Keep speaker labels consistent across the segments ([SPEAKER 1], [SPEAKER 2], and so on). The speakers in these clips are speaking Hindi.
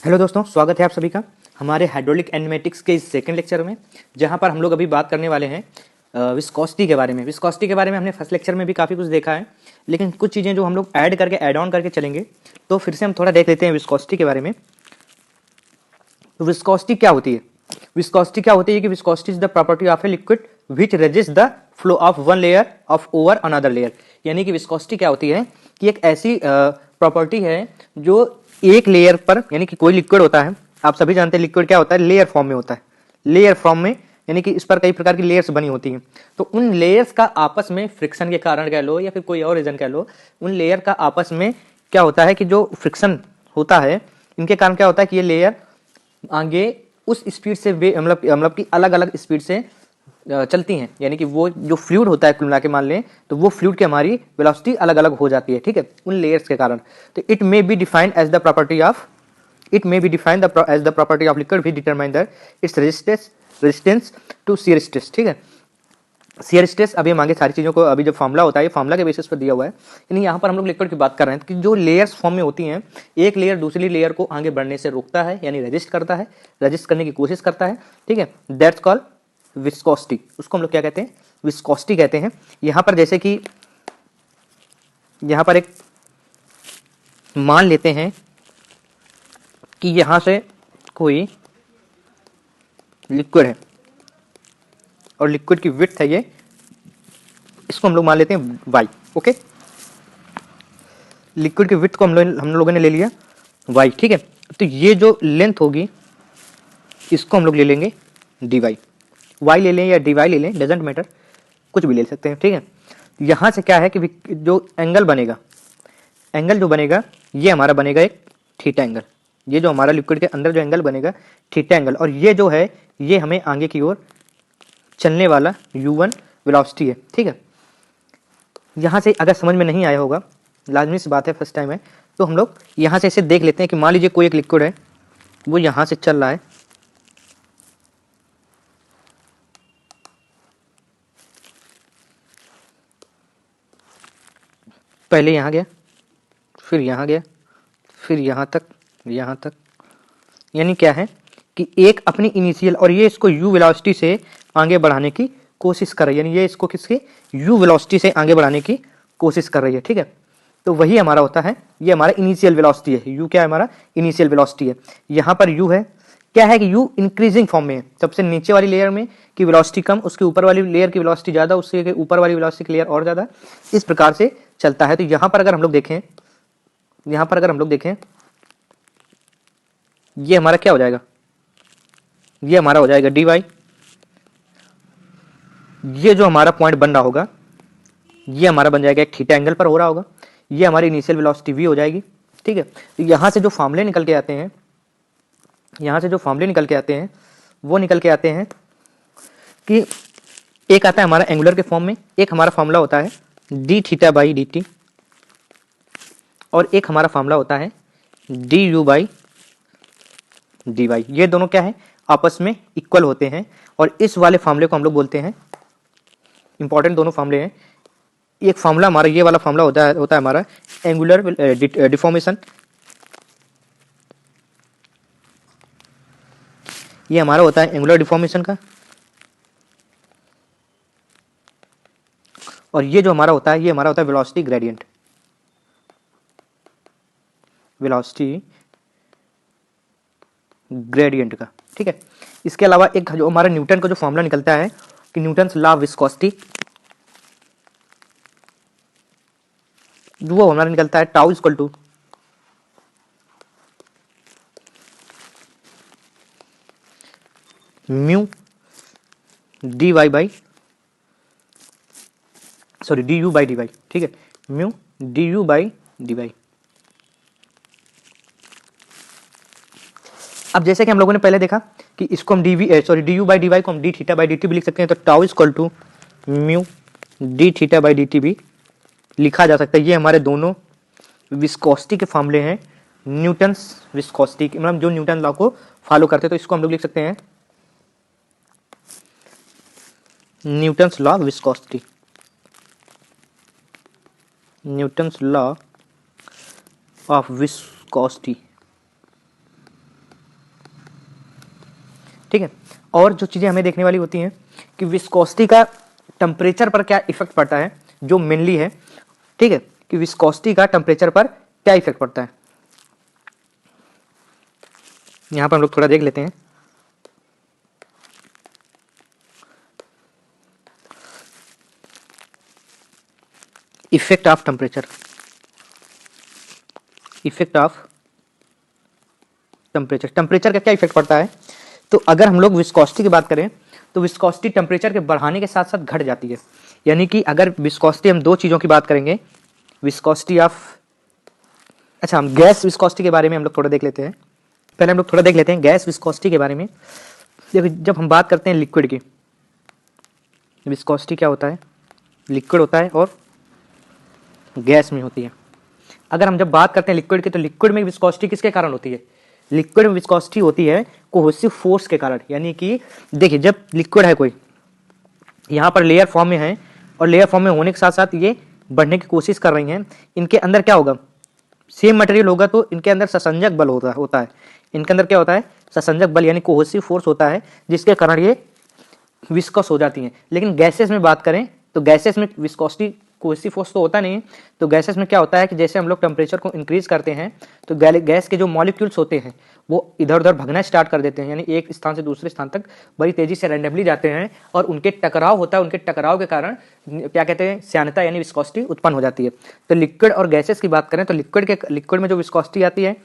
[SPEAKER 1] हेलो दोस्तों, स्वागत है आप सभी का हमारे हाइड्रोलिक एनमेटिक्स के इस सेकंड लेक्चर में, जहां पर हम लोग अभी बात करने वाले हैं विस्कोसिटी के बारे में। विस्कोसिटी के बारे में हमने फर्स्ट लेक्चर में भी काफ़ी कुछ देखा है, लेकिन कुछ चीज़ें जो हम लोग ऐड ऑन करके चलेंगे, तो फिर से हम थोड़ा देख लेते हैं विस्कोसिटी के बारे में। तो विस्कोसिटी क्या होती है? विस्कोसिटी क्या होती है कि viscosity is the property of a liquid which resist the flow of one layer of over another layer. यानी कि विस्कोसिटी क्या होती है कि एक ऐसी प्रॉपर्टी है जो एक लेयर पर, यानी कि कोई लिक्विड होता है, आप सभी जानते हैं लिक्विड क्या होता है, लेयर फॉर्म में होता है। लेयर फॉर्म में यानी कि इस पर कई प्रकार की लेयर्स बनी होती हैं। तो उन लेयर्स का आपस में फ्रिक्शन के कारण कह लो या फिर कोई और रीजन कह लो, उन लेयर का आपस में क्या होता है कि जो फ्रिक्शन होता है, इनके कारण क्या होता है कि ये लेयर आगे उस स्पीड से मतलब कि अलग अलग स्पीड से चलती हैं। यानी कि वो जो फ्लूइड होता है, कुल मिला के मान लें तो वो फ्लूइड की हमारी वेलोसिटी अलग अलग हो जाती है, ठीक है, उन लेयर्स के कारण। तो it may be defined as the property of as the property of liquid which determine that its resistance to shear stress, ठीक है। shear stress अभी हम आगे सारी चीज़ों को, अभी जो फॉर्मूला होता है ये फॉर्मूला के बेसिस पर दिया हुआ है। यानी यहाँ पर हम लोग लिक्विड की बात कर रहे हैं कि जो लेयर्स फॉर्म में होती हैं, एक लेयर दूसरी लेयर को आगे बढ़ने से रोकता है, यानी रेजिस्ट करता है, रेजिस्ट करने की कोशिश करता है, ठीक है। That's called viscosity. उसको हम लोग क्या कहते हैं? विस्कोसिटी कहते हैं। यहाँ पर जैसे कि यहाँ पर एक मान लेते हैं कि यहाँ से कोई लिक्विड है और लिक्विड की विड्थ है ये, इसको हम लोग मान लेते हैं y, ओके। लिक्विड की विड्थ को हम लोगों ने ले लिया y, ठीक है। तो ये जो लेंथ होगी इसको हम लोग ले लेंगे dy। y ले लें या dy ले लें, डजेंट मैटर, कुछ भी ले सकते हैं, ठीक है। यहाँ से क्या है कि जो एंगल बनेगा, एंगल जो बनेगा ये हमारा बनेगा एक थीटा एंगल। ये जो हमारा लिक्विड के अंदर जो एंगल बनेगा थीटा एंगल, और ये जो है ये हमें आगे की ओर चलने वाला u1 वेलोसिटी है, ठीक है। यहाँ से अगर समझ में नहीं आया होगा, लाजमी सी बात है, फर्स्ट टाइम है, तो हम लोग यहाँ से इसे देख लेते हैं कि मान लीजिए कोई एक लिक्विड है, वो यहाँ से चल रहा है, पहले यहाँ गया, फिर यहाँ गया, फिर यहाँ तक। यानी क्या है कि एक अपनी इनिशियल, और ये इसको u वेलोसिटी से आगे बढ़ाने की कोशिश कर रही है, यानी ये इसको किसके u वेलोसिटी से आगे बढ़ाने की कोशिश कर रही है, ठीक है। तो वही हमारा होता है, ये हमारा इनिशियल वेलोसिटी है। u क्या है? हमारा इनिशियल वेलोसिटी है। यहाँ पर u है, क्या है कि u इंक्रीजिंग फॉर्म में है। सबसे नीचे वाली लेयर में की वेलोसिटी कम, उसके ऊपर वाली लेयर की वेलोसिटी ज़्यादा, उसके ऊपर वाली वेलोसिटी की लेयर और ज़्यादा, इस प्रकार से चलता है। तो यहाँ पर अगर हम लोग देखें, ये हमारा क्या हो जाएगा? ये हमारा हो जाएगा dy। ये जो हमारा पॉइंट बन रहा होगा ये हमारा बन जाएगा एक थीटा एंगल पर हो रहा होगा। ये हमारी इनिशियल वेलोसिटी v हो जाएगी, ठीक है। तो यहाँ से जो फार्मूले निकल के आते हैं, वो निकल के आते हैं कि एक आता है हमारा एंगुलर के फॉर्म में, एक हमारा फार्मूला होता है d theta by d t, और एक हमारा फार्मूला होता है d u by d y. ये दोनों क्या है? आपस में इक्वल होते हैं, और इस वाले फार्मूले को हम लोग बोलते हैं, इंपॉर्टेंट दोनों फार्मूले हैं। एक फार्मूला हमारा ये वाला फार्मूला होता है हमारा एंगुलर डिफॉर्मेशन, ये हमारा होता है एंगुलर डिफॉर्मेशन का, और ये जो हमारा होता है ये हमारा होता है वेलोसिटी ग्रेडियंट, का, ठीक है। इसके अलावा एक जो हमारा न्यूटन का जो फॉर्मूला निकलता है कि न्यूटन्स लॉ ऑफ विस्कोसिटी, वो हमारा निकलता है tau equal to mu d y by d u by d y, ठीक है, mu d u by d y. अब जैसे कि हम लोगों ने पहले देखा कि इसको हम d u by d y को हम d theta by d t भी लिख सकते हैं, तो tau equal to mu d theta by d t भी लिखा जा सकता है। ये हमारे दोनों विस्कोसिटी के फॉर्मूले हैं, न्यूटन्स विस्कोसिटी के, मतलब जो न्यूटन लॉ को फॉलो करते हैं। तो इसको हम लोग लिख सकते हैं Newton's law of viscosity, Newton's law of viscosity. ठीक है। और जो चीज़ें हमें देखने वाली होती हैं कि विस्कोसिटी का टेम्परेचर पर क्या इफेक्ट पड़ता है, जो मेनली है, ठीक है, कि विस्कोसिटी का टेम्परेचर पर क्या इफेक्ट पड़ता है। यहां पर हम लोग थोड़ा देख लेते हैं। Effect of temperature, effect of temperature, temperature का क्या इफेक्ट पड़ता है। तो अगर हम लोग विस्कोसिटी की बात करें तो विस्कोसिटी टेम्परेचर के बढ़ाने के साथ साथ घट जाती है। यानी कि अगर विस्कोसिटी, हम दो चीज़ों की बात करेंगे, विस्कोसिटी ऑफ, अच्छा हम गैस विस्कोसिटी के बारे में हम लोग थोड़ा देख लेते हैं। पहले हम लोग थोड़ा देख लेते हैं गैस विस्कोसिटी के बारे में। देखो जब हम बात करते हैं लिक्विड की, विस्कोसिटी क्या होता है, लिक्विड होता है और गैस में होती है। अगर हम जब बात करते हैं लिक्विड की, तो लिक्विड में विस्कोसिटी किसके कारण होती है, लिक्विड में विस्कोसिटी होती है कोहेसिव फोर्स के कारण। यानी कि देखिए जब लिक्विड है कोई, यहाँ पर लेयर फॉर्म में है और लेयर फॉर्म में होने के साथ साथ ये बढ़ने की कोशिश कर रही हैं, इनके अंदर क्या होगा, सेम मटेरियल होगा तो इनके अंदर ससंजक बल होता है। इनके अंदर क्या होता है, ससंजक बल यानी कोहेसिव फोर्स होता है, जिसके कारण ये विस्कस हो जाती हैं। लेकिन गैसेस में बात करें तो गैसेस में विस्कोसिटी कोहेसिव फोर्स तो होता नहीं है। तो गैसेस में क्या होता है कि जैसे हम लोग टेम्परेचर को इंक्रीज करते हैं तो गैस के जो मॉलिक्यूल्स होते हैं वो इधर उधर भगना स्टार्ट कर देते हैं, यानी एक स्थान से दूसरे स्थान तक बड़ी तेजी से रैंडमली जाते हैं और उनके टकराव होता है। उनके टकराव के कारण क्या कहते हैं, श्यानता यानी विस्कोसिटी उत्पन्न हो जाती है। तो लिक्विड और गैसेस की बात करें तो लिक्विड में जो विस्कोसिटी आती है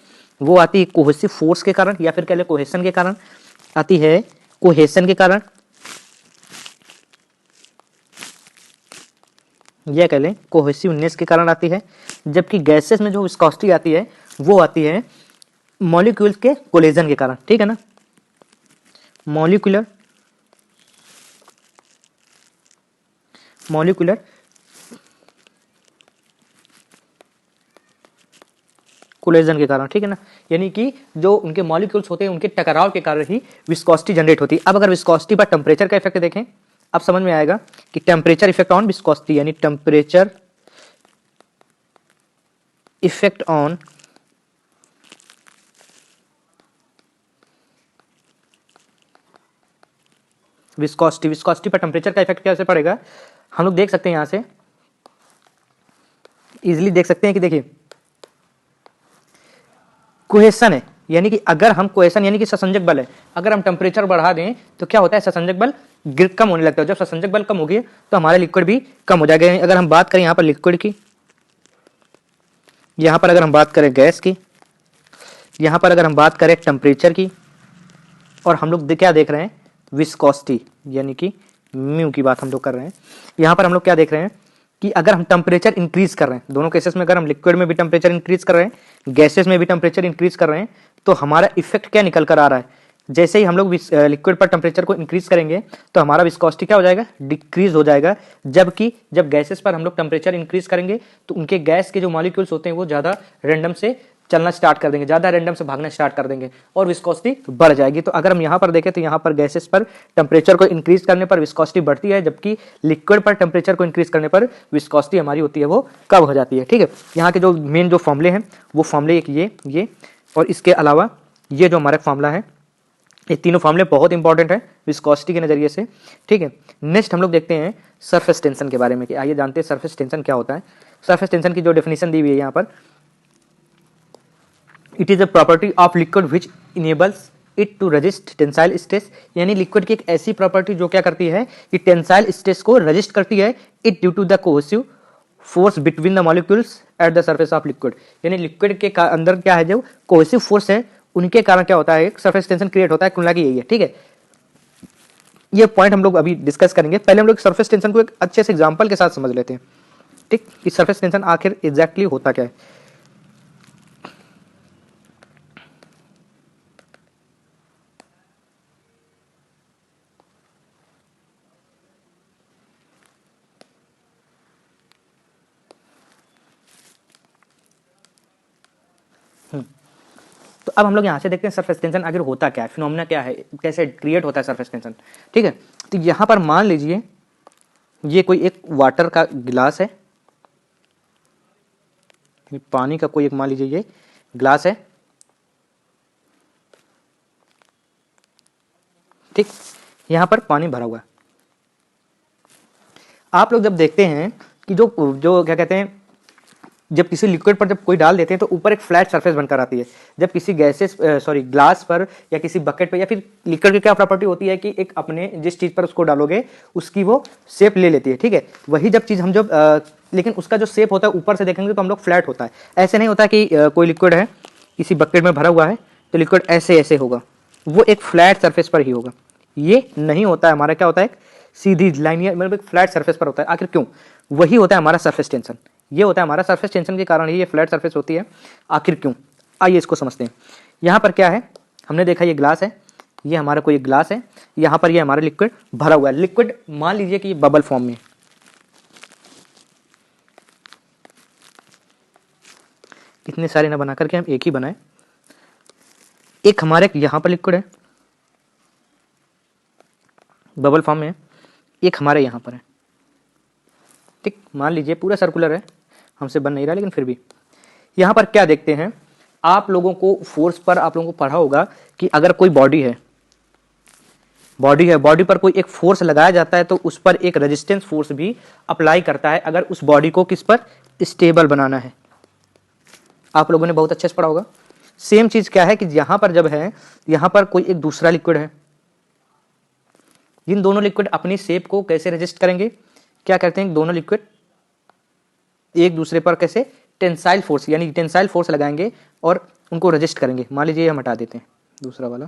[SPEAKER 1] वो आती है कोहेसिव फोर्स के कारण, या फिर कह ले कोहेसन के कारण आती है, कोहेसन के कारण, यह कह लें कोहेसिवनेस के कारण आती है। जबकि गैसेस में जो विस्कोसिटी आती है वो आती है मॉलिक्यूल्स के कोलिजन के कारण, ठीक है ना, मॉलिक्यूलर कोलिजन के कारण, ठीक है ना। यानी कि जो उनके मॉलिक्यूल्स होते हैं उनके टकराव के कारण ही विस्कोसिटी जनरेट होती है। अब अगर विस्कोसिटी पर टेम्परेचर का इफेक्ट देखें, अब समझ में आएगा कि टेम्परेचर इफेक्ट ऑन विस्कोसिटी, यानी temperature effect on viscosity, viscosity पर टेम्परेचर का इफेक्ट कैसे पड़ेगा, हम लोग देख सकते हैं, यहां से इजीली देख सकते हैं कि देखिए कोहेसन है, यानी कि अगर हम कोहेसन यानी कि ससंजक बल है, अगर हम टेम्परेचर बढ़ा दें तो क्या होता है, ससंजक बल कम होने लगता है। जब ससंजक बल कम हो गया तो हमारा लिक्विड भी कम हो जाएगा। अगर हम बात करें यहाँ पर लिक्विड की, यहाँ पर अगर हम बात करें गैस की, यहाँ पर अगर हम बात करें टेम्परेचर की, और हम लोग क्या देख रहे हैं, विस्कोसिटी यानी कि म्यू की बात हम लोग कर रहे हैं। यहाँ पर हम लोग क्या देख रहे हैं कि अगर हम टेम्परेचर इंक्रीज कर रहे हैं, दोनों केसेस में अगर हम लिक्विड में भी टेम्परेचर इंक्रीज कर रहे हैं, गैसेस में भी टेम्परेचर इंक्रीज कर रहे हैं, तो हमारा इफेक्ट क्या निकल कर आ रहा है, जैसे ही हम लोग लिक्विड पर टेम्परेचर को इंक्रीज करेंगे तो हमारा विस्कोसिटी क्या हो जाएगा, डिक्रीज हो जाएगा। जबकि जब गैसेस पर हम लोग टेम्परेचर इंक्रीज करेंगे तो उनके गैस के जो मॉलिक्यूल्स होते हैं वो ज्यादा रैंडम से चलना स्टार्ट कर देंगे, ज्यादा रैंडम से भागना स्टार्ट कर देंगे और विस्कोसिटी बढ़ जाएगी। तो अगर हम यहाँ पर देखें तो यहाँ पर गैसेस पर टेम्परेचर को इंक्रीज करने पर विस्कोसिटी बढ़ती है, जबकि लिक्विड पर टेम्परेचर को इंक्रीज करने पर विस्कोसिटी हमारी होती है वो कम हो जाती है, ठीक है। यहाँ के जो मेन जो फॉर्मूले हैं वो फॉर्मूले एक ये और इसके अलावा ये जो हमारा फॉर्मूला है, ये तीनों फॉर्मूले बहुत इंपॉर्टेंट है विस्कोसिटी के नजरिए से, ठीक है। नेक्स्ट हम लोग देखते हैं सरफेस टेंशन के बारे में कि आइए जानते हैं सरफेस टेंशन क्या होता है। सरफेस टेंशन की जो डेफिनेशन दी हुई है यहाँ पर, it is a property of liquid which enables it to resist tensile stress, यानी लिक्विड की एक ऐसी प्रॉपर्टी जो क्या करती है कि टेंसाइल स्ट्रेस को रजिस्ट करती है, it due to the cohesive force between the molecules at the surface of liquid. यानी लिक्विड के अंदर क्या है, जो कोहेसिव फोर्स है उनके कारण क्या होता है, एक सरफेस टेंशन क्रिएट होता है, कुल की यही है, ठीक है। ये पॉइंट हम लोग अभी डिस्कस करेंगे। पहले हम लोग सरफेस टेंशन को एक अच्छे से एग्जांपल के साथ समझ लेते हैं, ठीक, कि सरफेस टेंशन आखिर एग्जैक्टली होता क्या है। तो अब हम लोग यहाँ से देखते हैं सरफेस टेंशन आखिर होता क्या है, फिनोमेना क्या है, कैसे क्रिएट होता है सरफेस टेंशन, ठीक है। तो यहाँ पर मान लीजिए ये कोई एक वाटर का गिलास है, पानी का कोई एक मान लीजिए ये ग्लास है, ठीक, यहाँ पर पानी भरा हुआ है। आप लोग जब देखते हैं कि जो जो क्या कहते हैं, जब किसी लिक्विड पर जब कोई डाल देते हैं तो ऊपर एक फ्लैट सरफेस बनकर आती है। जब किसी ग्लास पर या किसी बकेट पर या फिर लिक्विड की क्या प्रॉपर्टी होती है कि एक अपने जिस चीज पर उसको डालोगे उसकी वो शेप ले लेती है, ठीक है। वही जब चीज हम जब लेकिन उसका जो शेप होता है ऊपर से देखेंगे तो हम लोग फ्लैट होता है। ऐसे नहीं होता कि कोई लिक्विड है किसी बकेट में भरा हुआ है तो लिक्विड ऐसे ऐसे होगा, वो एक फ्लैट सरफेस पर ही होगा। ये नहीं होता है, हमारा क्या होता है एक सीधी लाइन, मतलब एक फ्लैट सरफेस पर होता है। आखिर क्यों? वही होता है हमारा सरफेस टेंशन। ये होता है हमारा सरफेस टेंशन के कारण ही ये फ्लैट सरफेस होती है। आखिर क्यों? आइए इसको समझते हैं। यहाँ पर क्या है, हमने देखा ये ग्लास है, ये हमारा कोई ग्लास है, यहाँ पर ये हमारा लिक्विड भरा हुआ है। लिक्विड मान लीजिए कि ये बबल फॉर्म में, इतने सारे ना बना करके हम एक ही बनाए। एक हमारे यहाँ पर लिक्विड है बबल फॉर्म में, एक हमारे यहाँ पर है, ठीक। मान लीजिए पूरा सर्कुलर है, हमसे बन नहीं रहा लेकिन फिर भी यहाँ पर क्या देखते हैं आप लोगों को, फोर्स पर आप लोगों को पढ़ा होगा कि अगर कोई बॉडी है, बॉडी पर कोई एक फोर्स लगाया जाता है तो उस पर एक रेजिस्टेंस फोर्स भी अप्लाई करता है अगर उस बॉडी को किस पर स्टेबल बनाना है। आप लोगों ने बहुत अच्छे से पढ़ा होगा। सेम चीज क्या है कि यहां पर जब है, यहां पर कोई एक दूसरा लिक्विड है, इन दोनों लिक्विड अपनी शेप को कैसे रेजिस्ट करेंगे? क्या करते हैं, दोनों लिक्विड एक दूसरे पर कैसे टेंसाइल फोर्स यानी टेंसाइल फोर्स लगाएंगे और उनको रेजिस्ट करेंगे। मान लीजिए हम हटा देते हैं दूसरा वाला,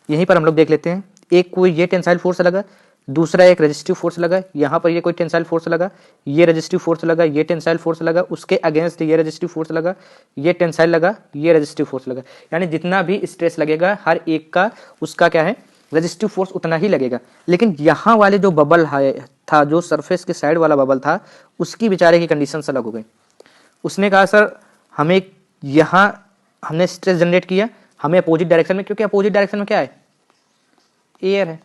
[SPEAKER 1] यहीं पर हम लोग देख लेते हैं। एक कोई ये टेंसाइल फोर्स लगा, दूसरा एक रेजिस्टिव फोर्स लगा, यहाँ पर ये कोई टेंसाइल फोर्स लगा, ये रेजिस्टिव फोर्स लगा, ये टेंसाइल फोर्स लगा, उसके अगेंस्ट ये रेजिस्टिव फोर्स लगा, ये टेंसाइल लगा, ये रेजिस्टिव फोर्स लगा। यानी जितना भी स्ट्रेस लगेगा हर एक का उसका क्या है, रेजिस्टिव फोर्स उतना ही लगेगा। लेकिन यहाँ वाले जो बबल था, जो सरफेस के साइड वाला बबल था, उसकी बेचारे की कंडीशन अलग हो गई। उसने कहा सर हमें यहाँ हमने स्ट्रेस जनरेट किया, हमें अपोजिट डायरेक्शन में, क्योंकि अपोजिट डायरेक्शन में क्या है, एयर है,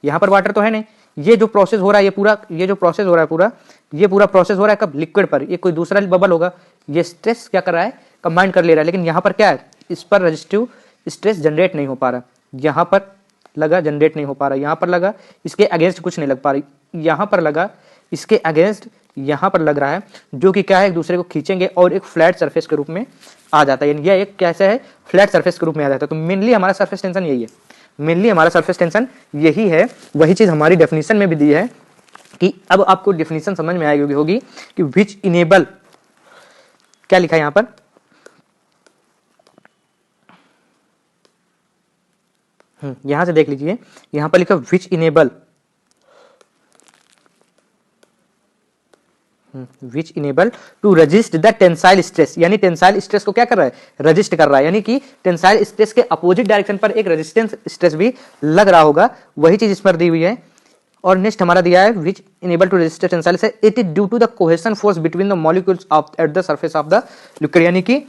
[SPEAKER 1] यहाँ पर वाटर तो है नहीं। ये जो प्रोसेस हो रहा है, ये जो प्रोसेस हो रहा है पूरा प्रोसेस हो रहा है कब, लिक्विड पर। ये कोई दूसरा बबल होगा, ये स्ट्रेस क्या कर रहा है, कंबाइन कर ले रहा है। लेकिन यहाँ पर क्या है, इस पर रेजिस्टिव स्ट्रेस जनरेट नहीं हो पा रहा। यहाँ पर लगा, जनरेट नहीं हो पा रहा, यहाँ पर लगा, इसके अगेंस्ट कुछ नहीं लग पा रही, यहाँ पर लगा, इसके अगेंस्ट यहाँ पर लग रहा है, जो कि क्या है एक दूसरे को खींचेंगे और एक फ्लैट सरफेस के रूप में आ जाता है। यह एक कैसा है, फ्लैट सरफेस के रूप में आ जाता है। तो मेनली हमारा सरफेस टेंशन यही है, मेनली हमारा सरफेस टेंशन यही है। वही चीज हमारी डेफिनेशन में भी दी है कि अब आपको डेफिनेशन समझ में आएगी होगी कि विच इनेबल, क्या लिखा है यहां पर, यहां से देख लीजिए, यहां पर लिखा which enable, which enable to resist the tensile stress. यानी टेंसाइल स्ट्रेस को क्या कर रहा है, रजिस्ट कर रहा है। यानी कि टेंसाइल स्ट्रेस के अपोजिट डायरेक्शन पर एक रेजिस्टेंस स्ट्रेस भी लग रहा होगा, वही चीज इस पर दी हुई है। और नेक्स्ट हमारा दिया है which enable to resist tensile से, it is due to the cohesion force between the molecules at the surface of the liquid. यानी कि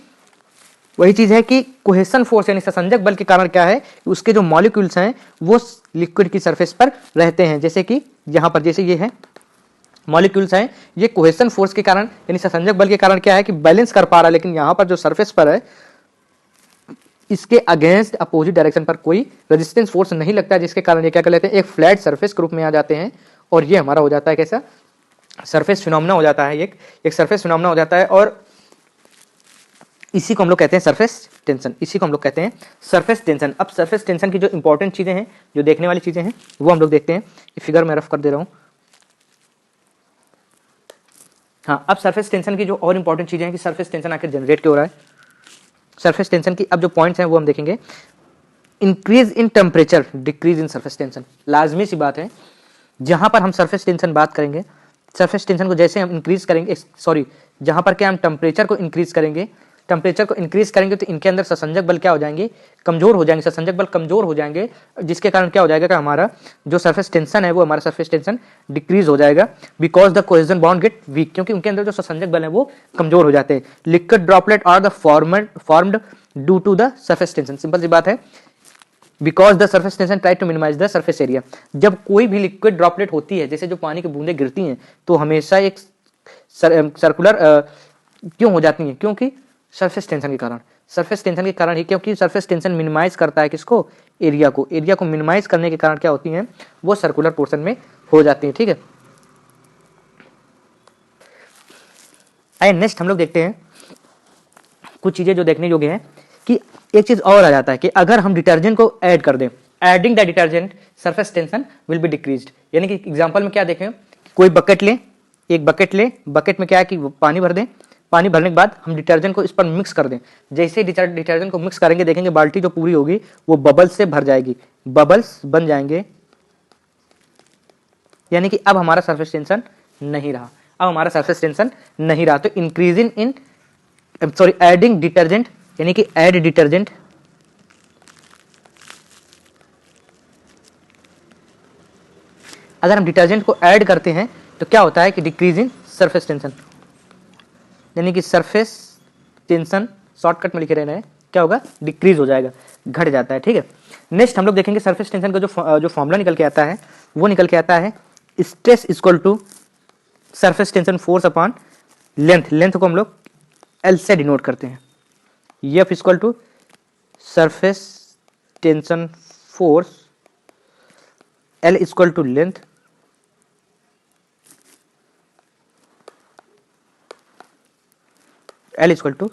[SPEAKER 1] वही चीज है कि कोहेशन फोर्स यानी संसंजक बल के कारण क्या है, उसके जो मॉलिक्यूल्स हैं वो लिक्विड की सरफेस पर रहते हैं। जैसे कि यहाँ पर जैसे ये है मॉलिक्यूल्स हैं, ये कोहेशन फोर्स के कारण यानी संसंजक बल के कारण क्या है कि बैलेंस कर पा रहा है। लेकिन यहाँ पर जो सरफेस पर है इसके अगेंस्ट अपोजिट डायरेक्शन पर कोई रेजिस्टेंस फोर्स नहीं लगता, जिसके कारण ये क्या कर लेते हैं, एक फ्लैट सरफेस के रूप में आ जाते हैं। और ये हमारा हो जाता है कैसा, सरफेस फिनोमेना हो जाता है, एक सरफेस फिनोमेना हो जाता है। और इसी को हम लोग कहते हैं सरफेस टेंशन, इसी को हम लोग कहते हैं सरफेस टेंशन। अब सरफेस टेंशन की जो इंपॉर्टेंट चीजें हैं, जो देखने वाली चीजें हैं, वो हम लोग देखते हैं। फिगर में रफ कर दे रहा हूं। हाँ, अब सरफेस टेंशन की जो और इंपॉर्टेंट चीजें हैं कि सरफेस टेंशन आखिर जनरेट क्यों हो रहा है। सरफेस टेंशन की अब जो पॉइंट्स हैं वो हम देखेंगे। Increase in temperature, decrease in surface tension, लाजमी सी बात है। जहां पर हम सरफेस टेंशन बात करेंगे, सरफेस टेंशन को जैसे हम इंक्रीज करेंगे, सॉरी, जहां पर क्या हम टेम्परेचर को इंक्रीज करेंगे, तो इनके अंदर ससंजक बल क्या हो जाएंगे, कमजोर हो जाएंगे, ससंजक बल कमजोर हो जाएंगे, जिसके कारण क्या हो जाएगा कि हमारा जो सरफेस टेंशन है वो हमारा सरफेस टेंशन डिक्रीज हो जाएगा। Because the cohesion bond get weak, क्योंकि उनके अंदर जो ससंजक बल है वो कमजोर हो जाते हैं। Liquid droplet are the formed due to the surface tension, simple सी बात है। Because the surface tension try to minimise the surface area. जब कोई भी लिक्विड ड्रॉपलेट होती है, जैसे जो पानी की बूंदें गिरती हैं, तो हमेशा एक सर्कुलर क्यों हो जाती हैं, क्योंकि सरफेस टेंशन के कारण। सरफेस टेंशन के कारण ही, क्योंकि सरफेस टेंशन मिनिमाइज करता है किसको, एरिया को। एरिया को मिनिमाइज करने के कारण क्या होती हैं, वो सर्कुलर पोर्शन में हो जाती है। ठीक है, आइए नेक्स्ट हम लोग देखते हैं कुछ चीजें जो देखने योग्य हैं कि एक चीज और आ जाता है कि अगर हम डिटर्जेंट को ऐड कर दें, adding the detergent surface tension will be decreased. यानी कि एग्जांपल में क्या देखें, कोई बकेट ले, एक बकेट ले, बकेट में क्या है कि पानी भर दें, पानी भरने के बाद हम डिटर्जेंट को इस पर मिक्स कर दें। जैसे ही डिटर्जेंट को मिक्स करेंगे देखेंगे बाल्टी जो पूरी होगी वो बबल्स से भर जाएगी, बबल्स बन जाएंगे, यानी कि अब हमारा सरफेस टेंशन नहीं रहा, अब हमारा सरफेस टेंशन नहीं रहा। तो इंक्रीजिंग इन एडिंग डिटर्जेंट, यानी कि ऐड डिटर्जेंट, अगर हम डिटर्जेंट को ऐड करते हैं तो क्या होता है कि डिक्रीजिंग सरफेस टेंशन, यानी कि सरफेस टेंशन शॉर्टकट में लिखे रहना है, क्या होगा, डिक्रीज हो जाएगा, घट जाता है। ठीक है, नेक्स्ट हम लोग देखेंगे सरफेस टेंशन का जो फॉर्मूला निकल के आता है वो निकल के आता है stress equal to surface tension force upon length. Length को हम लोग एल से डिनोट करते हैं, F equal to surface tension force, L equal to length, L equal to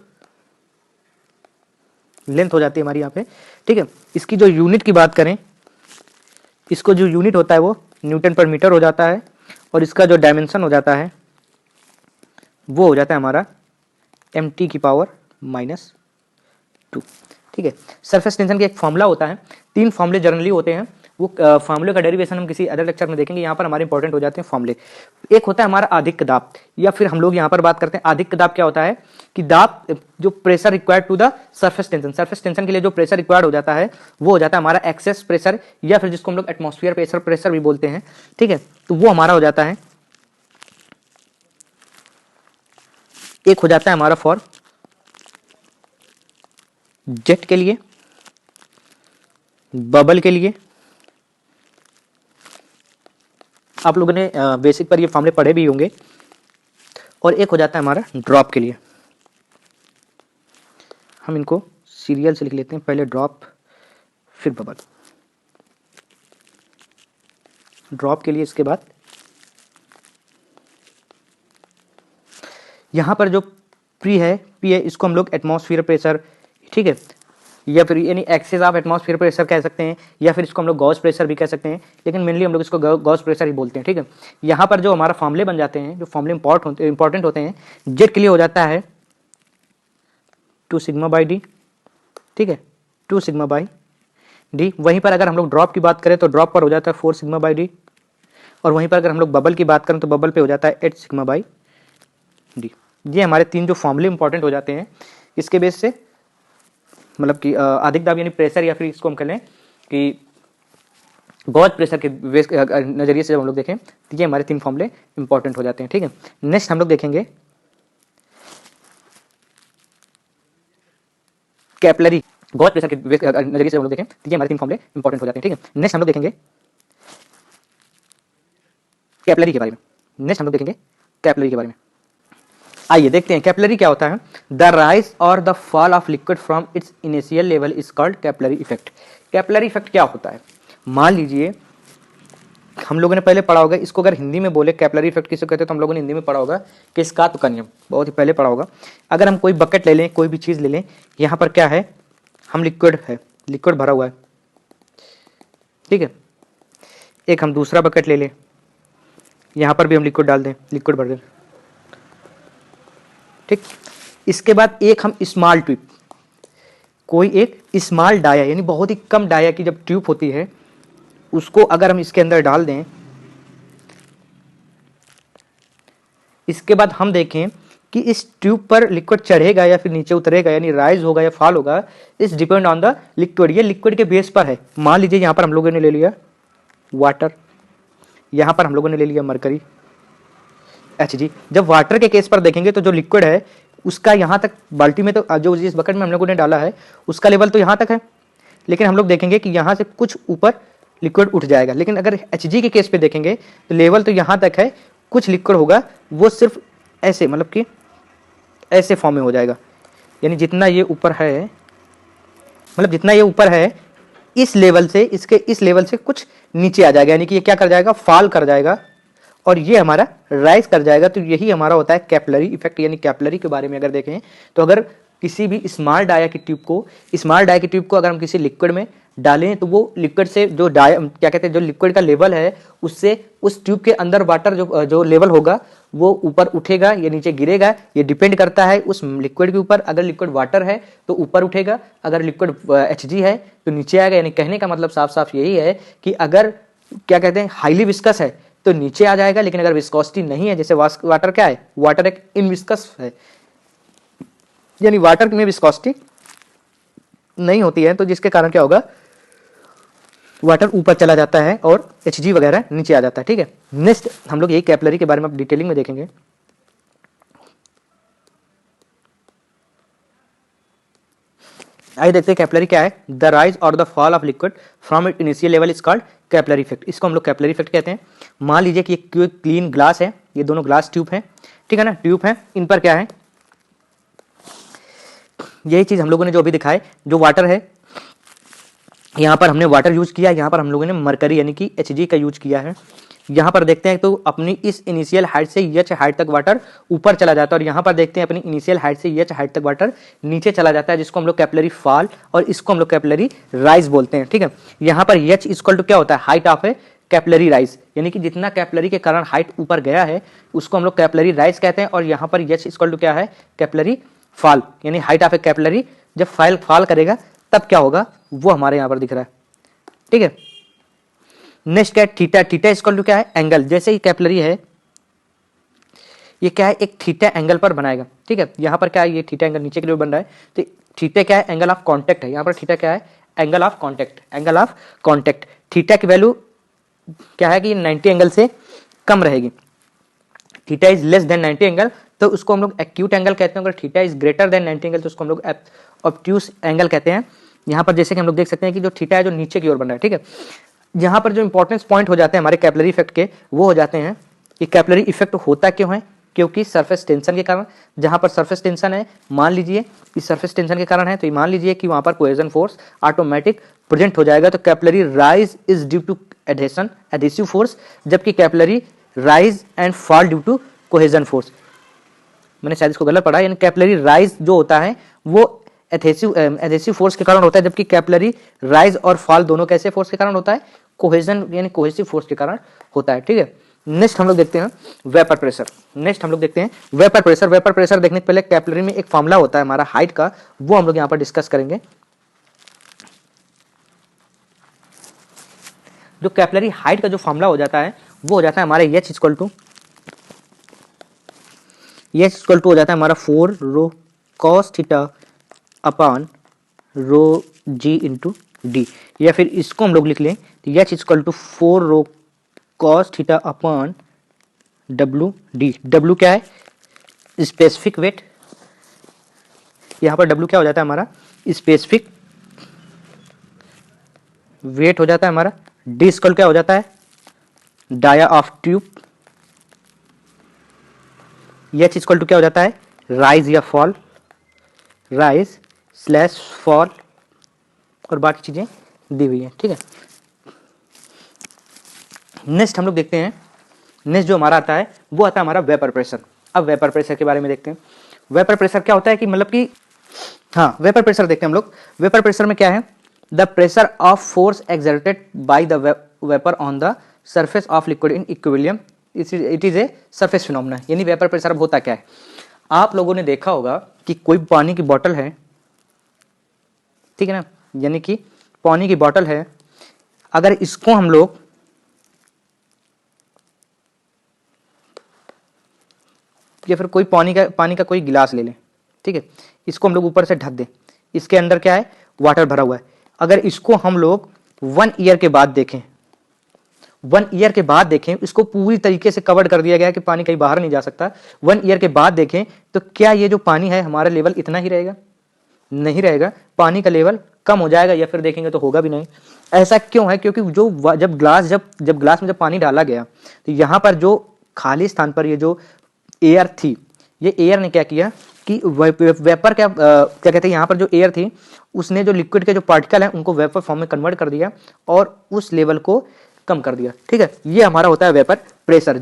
[SPEAKER 1] length हो जाती है हमारी यहाँ पे। ठीक है, इसकी जो यूनिट की बात करें, इसको जो यूनिट होता है वो न्यूटन पर मीटर हो जाता है, और इसका जो डायमेंशन हो जाता है वो हो जाता है हमारा mt की पावर -2। ठीक है, सरफेस टेंशन का एक फॉर्मूला होता है, 3 फॉर्मूले जनरली होते हैं, वो फॉर्मूले का डेरिवेशन हम किसी अदर लेक्चर में देखेंगे। यहाँ पर हमारे इंपॉर्टेंट हो जाते हैं फॉर्मूले। एक होता है हमारा अधिक दाब, या फिर हम लोग यहाँ पर बात करते हैं अधिक दाब। क्या होता है कि दाब जो pressure required to the surface tension, surface tension के लिए जो प्रेशर रिक्वायर्ड हो जाता है वो हो जाता है हमारा एक्सेस प्रेशर, या फिर जिसको हम लोग एटमॉस्फेयर प्रेशर भी बोलते हैं। ठीक है, तो वो हमारा हो जाता है, एक हो जाता है हमारा फॉर जेट के लिए, बबल के लिए, आप लोगों ने बेसिक पर ये फॉर्मूले पढ़े भी होंगे, और एक हो जाता है हमारा ड्रॉप के लिए। हम इनको सीरियल से लिख लेते हैं, पहले ड्रॉप फिर बबल। ड्रॉप के लिए इसके बाद यहां पर जो पी है इसको हम लोग एटमॉस्फेयर प्रेशर, ठीक है, या फिर यानी एक्सेस ऑफ एटमॉस्फेयर प्रेशर कह सकते हैं, या फिर इसको हम लोग गॉस प्रेशर भी कह सकते हैं, लेकिन मेनली हम लोग इसको गॉस प्रेशर ही बोलते हैं। ठीक है, यहाँ पर जो हमारा फॉर्मूले बन जाते हैं, जो फॉर्मूले इंपॉर्टेंट होते हैं, जेट के लिए हो जाता है 2 सिग्मा बाई डी। ठीक है, 2 सिग्मा बाई डी। वहीं पर अगर हम लोग ड्रॉप की बात करें तो ड्रॉप पर हो जाता है 4 सिग्मा बाई डी, और वहीं पर अगर हम लोग बबल की बात करें तो बबल पे हो जाता है 8 सिग्मा बाई डी। ये हमारे 3 जो फॉर्मूले इंपॉर्टेंट हो जाते हैं, इसके बेस से मतलब कि अधिक दाब यानी प्रेशर, या फिर इसको हम कह लें कि गॉज प्रेशर के बेस नजरिए से जब हम लोग देखें तो ये हमारे 3 फॉर्मूले इंपॉर्टेंट हो जाते हैं। ठीक है, नेक्स्ट हम लोग देखेंगे कैपिलरी। गॉज प्रेशर के नजरिए से हम लोग देखें तो ये हमारे 3 फॉर्मूले इंपॉर्टेंट हो जाते हैं। ठीक है, नेक्स्ट हम लोग देखेंगे कैपिलरी के बारे में। नेक्स्ट हम लोग देखेंगे कैपिलरी के बारे में। आइए देखते हैं कैपिलरी क्या होता है। द राइज और the fall of liquid from its initial level is called capillary effect. Capillary effect क्या होता है, मान लीजिए हम लोगों ने पहले पढ़ा होगा, इसको अगर हिंदी में बोले कैपिलरी इफेक्ट किसे कहते हैं तो हम लोगों ने हिंदी में पढ़ा होगा कि स्कात का नियम, बहुत ही पहले पढ़ा होगा। अगर हम कोई बकेट ले लें, कोई भी चीज़ ले लें, यहाँ पर क्या है, हम लिक्विड भरा हुआ है। ठीक है, एक हम दूसरा बकेट ले लें, यहाँ पर भी हम लिक्विड डाल दें, लिक्विड भर दें। ठीक, इसके बाद एक हम स्मॉल ट्यूब, कोई एक स्मॉल डाया यानी बहुत ही कम डाया की जब ट्यूब होती है उसको अगर हम इसके अंदर डाल दें, इसके बाद हम देखें कि इस ट्यूब पर लिक्विड चढ़ेगा या फिर नीचे उतरेगा, यानी राइज होगा या फॉल होगा, इस डिपेंड ऑन द लिक्विड। ये लिक्विड के बेस पर है। मान लीजिए यहां पर हम लोगों ने ले लिया वाटर, यहां पर हम लोगों ने ले लिया मरकरी Hg। जब वाटर के केस पर देखेंगे तो जो लिक्विड है उसका यहाँ तक बाल्टी में, तो जो जिस बकेट में हम लोगों ने डाला है उसका लेवल तो यहाँ तक है, लेकिन हम लोग देखेंगे कि यहाँ से कुछ ऊपर लिक्विड उठ जाएगा। लेकिन अगर Hg के केस पे देखेंगे तो लेवल तो यहाँ तक है, कुछ लिक्विड होगा वो सिर्फ ऐसे मतलब कि ऐसे फॉर्म में हो जाएगा, यानी जितना ये ऊपर है, मतलब जितना ये ऊपर है इस लेवल से, इसके इस लेवल से कुछ नीचे आ जाएगा, यानी कि ये क्या कर जाएगा, फॉल कर जाएगा और ये हमारा राइज कर जाएगा। तो यही हमारा होता है कैपिलरी इफेक्ट। यानी कैपिलरी के बारे में अगर देखें तो अगर किसी भी स्मॉल डाया की ट्यूब को अगर हम किसी लिक्विड में डालें तो वो लिक्विड से जो क्या कहते हैं, जो लिक्विड का लेवल है उससे उस ट्यूब के अंदर वाटर जो लेवल होगा वो ऊपर उठेगा या नीचे गिरेगा, ये डिपेंड करता है उस लिक्विड के ऊपर। अगर लिक्विड वाटर है तो ऊपर उठेगा, अगर लिक्विड HG है तो नीचे आएगा। यानी कहने का मतलब साफ साफ यही है कि अगर क्या कहते हैं हाईली विस्कस है तो नीचे आ जाएगा, लेकिन अगर विस्कोसिटी नहीं है, जैसे वाटर क्या है, वाटर एक इनविस्कस है, यानी वाटर में विस्कोसिटी नहीं होती है, तो जिसके कारण क्या होगा, वाटर ऊपर चला जाता है और HG वगैरह नीचे आ जाता है। ठीक है, नेक्स्ट हम लोग यही कैपिलरी के बारे में डिटेलिंग में देखेंगे। आइए देखते हैं कैपिलरी क्या है। द राइज और the fall of liquid from it initial level is called capillary effect. इसको हम लोग कैपिलरी इफेक्ट कहते हैं। मान लीजिए कि ये क्लीन ग्लास है, ये दोनों ग्लास ट्यूब है, ठीक है ना, ट्यूब है, इन पर क्या है, यही चीज हम लोगों ने जो अभी दिखाए, जो वाटर है, यहाँ पर हमने वाटर यूज किया, यहाँ पर हम लोगों ने मरकरी यानी कि HG का यूज किया है। यहाँ पर देखते हैं तो अपनी इस इनिशियल हाइट से H हाइट तक वाटर ऊपर चला जाता है और यहाँ पर देखते हैं अपनी इनिशियल हाइट से H हाइट तक वाटर नीचे चला जाता है, जिसको हम लोग कैपिलरी फॉल और इसको हम लोग कैपिलरी राइज बोलते हैं। ठीक है, यहाँ पर H इक्वल टू क्या होता है, height of A capillary rise, यानी कि जितना कैपिलरी के कारण हाइट ऊपर गया है उसको हम लोग कैपिलरी राइज कहते हैं। और यहाँ पर H इक्वल टू क्या है, कैपिलरी फॉल, यानी हाइट ऑफ ए कैपिलरी जब फॉल करेगा तब क्या होगा वो हमारे यहाँ पर दिख रहा है। ठीक है, नेक्स्ट क्या है, थीटा। थीटा इक्वल टू क्या है, एंगल। जैसे ही कैपिलरी है ये क्या है, एक थीटा एंगल पर बनाएगा। ठीक है, यहाँ पर क्या है, ये थीटा एंगल नीचे के लिए बन रहा है, तो थीटा क्या है, एंगल ऑफ कांटेक्ट है। यहाँ पर थीटा क्या है, angle of contact, angle of contact. Theta की वैल्यू क्या है कि 90 एंगल से कम रहेगी। Theta is less than 90 angle तो उसको हम लोग एक्यूट एंगल कहते हैं। अगर theta is greater than 90 angle तो उसको हम लोग ऑब्ट्यूस एंगल कहते हैं। यहाँ पर जैसे कि हम लोग देख सकते हैं कि जो थीटा है जो नीचे की ओर बन रहा है। ठीक है, यहाँ पर जो इंपॉर्टेंस पॉइंट हो जाते हैं हमारे कैपिलरी इफेक्ट के, वो हो जाते हैं कि कैपिलरी इफेक्ट होता क्यों है, क्योंकि सरफेस टेंशन के कारण। जहाँ पर सरफेस टेंशन है, मान लीजिए कि सरफेस टेंशन के कारण है, तो मान लीजिए कि वहाँ पर कोहेजन फोर्स ऑटोमेटिक प्रेजेंट हो जाएगा। तो capillary rise is due to adhesive force, जबकि capillary rise and fall due to cohesion force. मैंने शायद इसको गलत पढ़ा, यानी कैपिलरी राइज जो होता है वो एडहेसिव फोर्स के कारण होता है, जबकि कैपिलरी राइज और फॉल दोनों कैसे फोर्स के कारण होता है, कोहेजन यानी कोहेसिव फोर्स के कारण होता है। ठीक है, नेक्स्ट हम लोग देखते हैं वेपर प्रेशर। नेक्स्ट हम लोग देखते हैं वेपर प्रेशर। वेपर प्रेशर देखने के पहले कैपिलरी में एक फॉर्मूला होता है हमारा हाइट का, वो हम लोग यहाँ पर डिस्कस करेंगे। जो कैपिलरी हाइट का जो फॉर्मूला हो जाता है वो हो जाता है हमारे H इक्वल टू हो जाता है हमारा 4 rho cos theta upon rho G into d, या फिर इसको हम लोग लिख लें तो H equal to 4 rho cos theta upon W d. W क्या है, स्पेसिफिक वेट। यहाँ पर W क्या हो जाता है हमारा, स्पेसिफिक वेट हो जाता है हमारा। डी इक्वल क्या हो जाता है, dia of tube. H equal to क्या हो जाता है, राइज या फॉल, राइज स्लैश फॉल, और बाकी चीजें दी हुई है। ठीक है, नेक्स्ट हम लोग देखते हैं, नेक्स्ट जो हमारा आता है वो आता है हमारा वेपर प्रेशर। अब वेपर प्रेशर के बारे में देखते हैं। वेपर प्रेशर क्या होता है कि मतलब कि हाँ, वेपर प्रेशर देखते हैं हम लोग। वेपर प्रेशर में क्या है, the pressure of force exerted by the vapour on the surface of liquid in equilibrium, it is a surface phenomena. यानी वेपर प्रेशर अब होता क्या है, आप लोगों ने देखा होगा कि कोई पानी की बोतल है, ठीक है ना, यानी कि पानी की बोतल है, अगर इसको हम लोग या फिर कोई पानी का कोई गिलास ले लें, ठीक है, इसको हम लोग ऊपर से ढक दें, इसके अंदर क्या है, वाटर भरा हुआ है। अगर इसको हम लोग 1 ईयर के बाद देखें, 1 ईयर के बाद देखें, इसको पूरी तरीके से कवर कर दिया गया है कि पानी कहीं बाहर नहीं जा सकता। 1 ईयर के बाद देखें तो क्या ये जो पानी है हमारा लेवल इतना ही रहेगा, नहीं रहेगा, पानी का लेवल कम हो जाएगा, या फिर देखेंगे तो होगा भी नहीं। ऐसा क्यों है, क्योंकि जो जब ग्लास में जब पानी डाला गया तो यहाँ पर जो खाली स्थान पर ये जो एयर थी, ये एयर ने क्या किया कि कि वेपर क्या क्या कहते हैं, यहाँ पर जो एयर थी उसने जो लिक्विड के जो पार्टिकल हैं उनको वेपर फॉर्म में कन्वर्ट कर दिया और उस लेवल को कम कर दिया। ठीक है, ये हमारा होता है वेपर प्रेशर।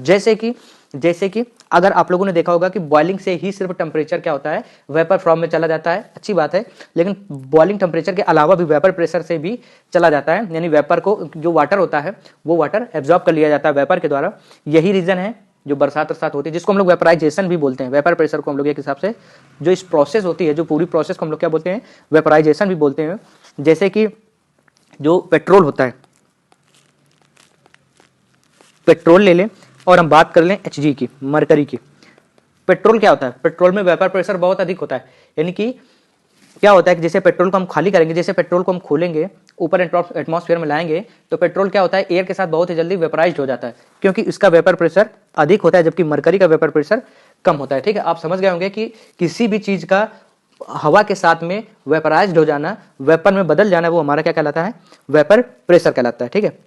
[SPEAKER 1] जैसे कि अगर आप लोगों ने देखा होगा कि बॉइलिंग से ही सिर्फ टेम्परेचर क्या होता है, वेपर फॉर्म में चला जाता है, अच्छी बात है, लेकिन बॉइलिंग टेम्परेचर के अलावा भी वेपर प्रेशर से भी चला जाता है, यानी वेपर को जो वाटर होता है वो वाटर एब्जॉर्ब कर लिया जाता है वेपर के द्वारा। यही रीजन है जो बरसात होती है जिसको हम लोग वेपराइजेशन भी बोलते हैं। वेपर प्रेशर को हम लोग एक हिसाब से जो इस प्रोसेस होती है, जो पूरी प्रोसेस को हम लोग क्या बोलते हैं, वेपराइजेशन भी बोलते हैं। जैसे कि जो पेट्रोल होता है, पेट्रोल ले लें और हम बात कर लें Hg की, मरकरी की। पेट्रोल क्या होता है, पेट्रोल में वेपर प्रेशर बहुत अधिक होता है, यानी कि क्या होता है कि जैसे पेट्रोल को हम खाली करेंगे, जैसे पेट्रोल को हम खोलेंगे ऊपर एटमॉस्फेयर में लाएंगे तो पेट्रोल क्या होता है, एयर के साथ बहुत ही जल्दी वेपराइज्ड हो जाता है क्योंकि इसका वेपर प्रेशर अधिक होता है जबकि मरकरी का वेपर प्रेशर कम होता है। ठीक है, आप समझ गए होंगे कि किसी भी चीज का हवा के साथ में वेपराइज्ड हो जाना, वेपर में बदल जाना, वो हमारा क्या कहलाता है, वेपर प्रेशर कहलाता है। ठीक है,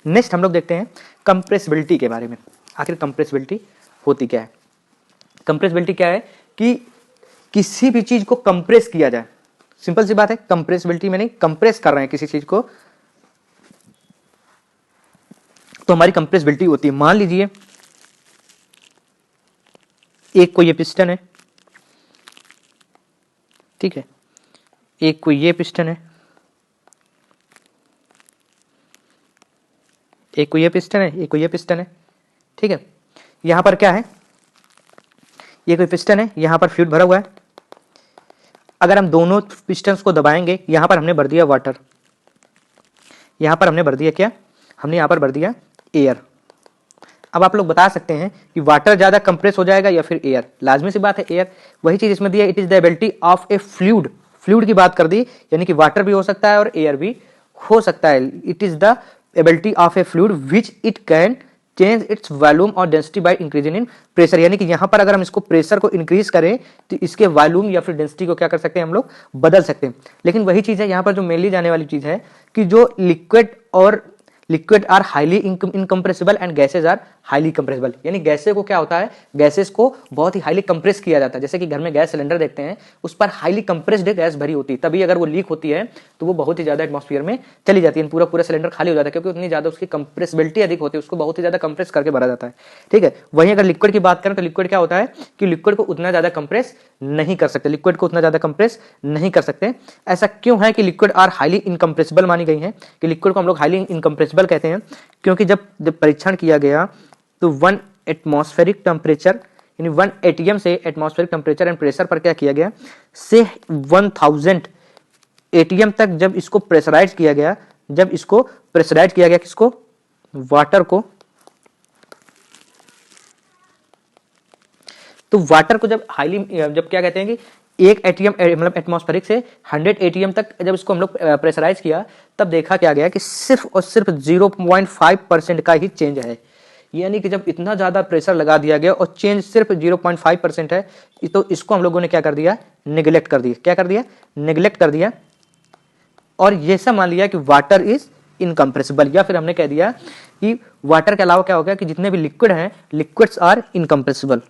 [SPEAKER 1] नेक्स्ट हम लोग देखते हैं कंप्रेसिबिलिटी के बारे में। आखिर कंप्रेसिबिलिटी होती क्या है? कंप्रेसिबिलिटी क्या है कि किसी भी चीज को कंप्रेस किया जाए। सिंपल सी बात है, कंप्रेसिबिलिटी में नहीं, कंप्रेस कर रहे हैं किसी चीज को तो हमारी कंप्रेसिबिलिटी होती है। मान लीजिए एक को ये पिस्टन है, ठीक है, एक को ये पिस्टन है, एक को ये पिस्टन है, एक को ये पिस्टन है। ठीक है, यहां पर क्या है, ये कोई पिस्टन है, यहां पर फ्लूइड भरा हुआ है। अगर हम दोनों पिस्टन्स को दबाएंगे, यहां पर हमने भर दिया वाटर, यहां पर हमने भर दिया क्या, हमने यहां पर भर दिया एयर। अब आप लोग बता सकते हैं कि वाटर ज्यादा कंप्रेस हो जाएगा या फिर एयर? लाजमी सी बात है एयर। वही चीज इसमें दिया, it is the ability of a fluid, fluid की बात कर दी, यानी कि वाटर भी हो सकता है और एयर भी हो सकता है। It is the ability of a fluid which it can change its volume और density by increasing in pressure, यानी कि यहां पर अगर हम इसको प्रेशर को इंक्रीज करें तो इसके वॉल्यूम या फिर डेंसिटी को क्या कर सकते हैं, हम लोग बदल सकते हैं। लेकिन वही चीज है, यहां पर जो मेनली जाने वाली चीज है कि जो liquid are highly incompressible and gases are highly compressible, यानी गैसेस को क्या होता है, गैसेस को बहुत ही हाईली कंप्रेस किया जाता है। जैसे कि घर में गैस सिलेंडर देखते हैं, उस पर हाईली कंप्रेस्ड गैस भरी होती है, तभी अगर वो लीक होती है तो वो बहुत ही ज्यादा एटमॉस्फेयर में चली जाती है, पूरा सिलेंडर खाली हो जाता है क्योंकि उतनी ज्यादा उसकी कंप्रेसिबिलिटी अधिक होती है, उसको बहुत ही ज्यादा कंप्रेस करके भरा जाता है। ठीक है, वहीं अगर लिक्विड की बात करें तो लिक्विड क्या होता है कि लिक्विड को उतना ज्यादा कंप्रेस नहीं कर सकते, लिक्विड को उतना ज्यादा कंप्रेस नहीं कर सकते। ऐसा क्यों है कि लिक्विड आर हाईली इनकम्प्रेसिबल मानी गई है, कि लिक्विड को हम लोग हाईली इनकम्प्रेसिबल कहते हैं? क्योंकि जब परीक्षण किया गया तो 1 एटमॉस्फेरिक टेम्परेचर यानी 1 एटीएम से एटमॉस्फेरिक टेम्परेचर एंड प्रेशर पर क्या किया गया, से 1000 एटीएम तक जब इसको प्रेशराइज किया गया, जब इसको प्रेशराइज किया गया किसको, वाटर को, तो वाटर को जब हाईली, जब क्या कहते हैं कि 1 एटीएम मतलब एटमॉस्फेरिक से 100 एटीएम तक जब इसको हम लोग प्रेशराइज किया, तब देखा क्या गया कि सिर्फ और सिर्फ 0.5% का ही चेंज है। यानी कि जब इतना ज्यादा प्रेशर लगा दिया गया और चेंज सिर्फ 0.5% है, तो इसको हम लोगों ने क्या कर दिया, नेग्लेक्ट कर दिया। क्या कर दिया, नेग्लेक्ट कर दिया, और ये सब मान लिया कि वाटर इज इनकम्प्रेसिबल, या फिर हमने कह दिया कि वाटर के अलावा क्या हो गया कि जितने भी लिक्विड हैं, लिक्विड्स आर इनकम्प्रेसिबल।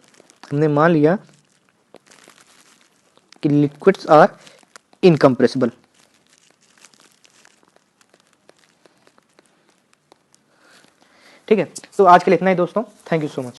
[SPEAKER 1] हमने मान लिया कि लिक्विड्स आर इनकम्प्रेसिबल। ठीक है, तो आज के लिए इतना ही दोस्तों, थैंक यू सो मच।